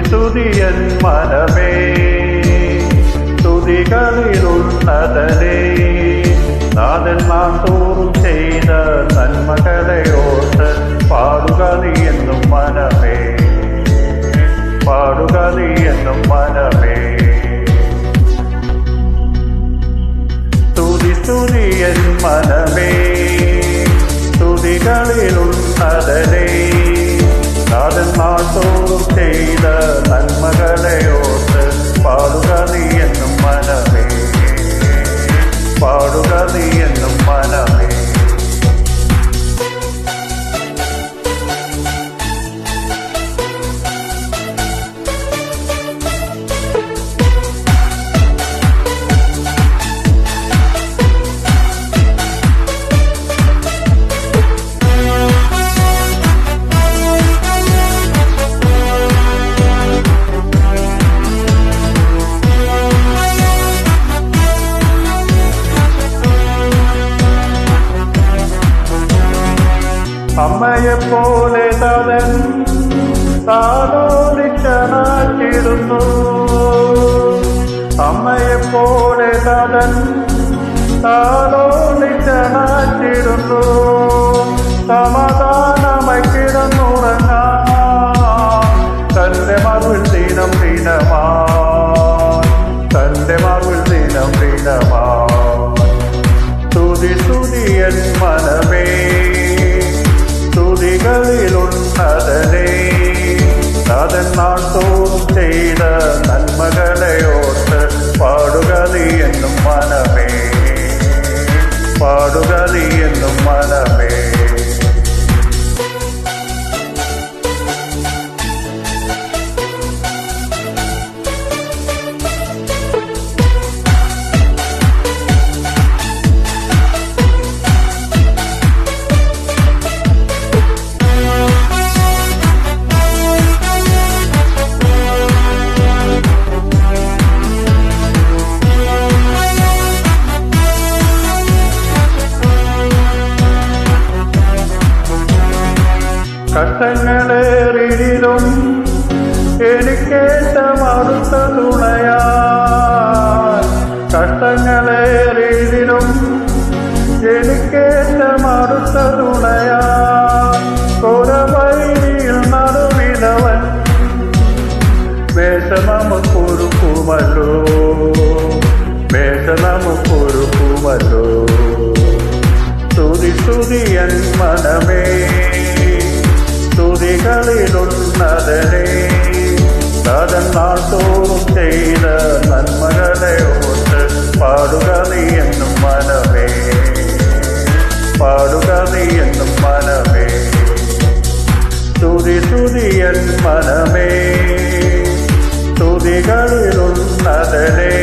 സ്തുതിയൻ മനമേ സ്തുതികളിലുള്ളതനേ നാഥൻ നാം തോറും ചെയ്ത നന്മകളെ ഓർത്ത് പാടുക നീ എന്നും മനമേ, പാടുക നീ എന്നും മനമേ. സ്തുതിയൻ മനമേ സ്തുതികളിലുള്ളതനേ നാഥൻ നാം തോറും ചെയ്ത നന്മകളെ ഓർത്ത് പാടുക നീ എന്നും മനമേ, പാടുക നീ എന്നും മനമേ. അമ്മയെപ്പോലെ താതൻ താലോലിച്ചനാക്കിടുന്നു, അമ്മയെപ്പോലെ താതൻ താലോലിച്ചനാക്കിടുന്നു. സമാധാനമായി കിടന്നുറങ്ങാൻ തന്റെ മറുവിൽ ദിനം ദിനമാ, തന്റെ മറുവിൽ ദിനം ദിനമാ. സ്തുതിയൻ മനമേ സ്തുതികളിലുള്ളതനേ നാഥൻ നാൾ തോറും ചെയ്ത നന്മകളെ ഓർത്ത് പാടുക നീ എന്നും മനമേ, പാടുക നീ എന്നും മനമേ. കഷ്ടങ്ങളേറിലും എനിക്കേറ്റം അടുത്ത തുണയാൻ, കഷ്ടങ്ങളേറിലും എനിക്കേറ്റം അടുത്ത തുണയാൻ. കൊരവൈരിയിൽ നടുവിലവൻ വേഷ നമുക്കൊരുക്കുമല്ലോ, വേഷ നമുക്കൊരുക്കുമല്ലോ. സ്തുതിയൻ മനമേ സ്തുതികളിലുള്ളതനേ നാഥൻ നാൾ തോറും ചെയ്ത നന്മകളെ ഓർത്ത് പാടുക നീ എന്നും മനമേ, പാടുക നീ എന്നും മനമേ. സ്തുതിയൻ മനമേ സ്തുതികളിലുള്ളതനേ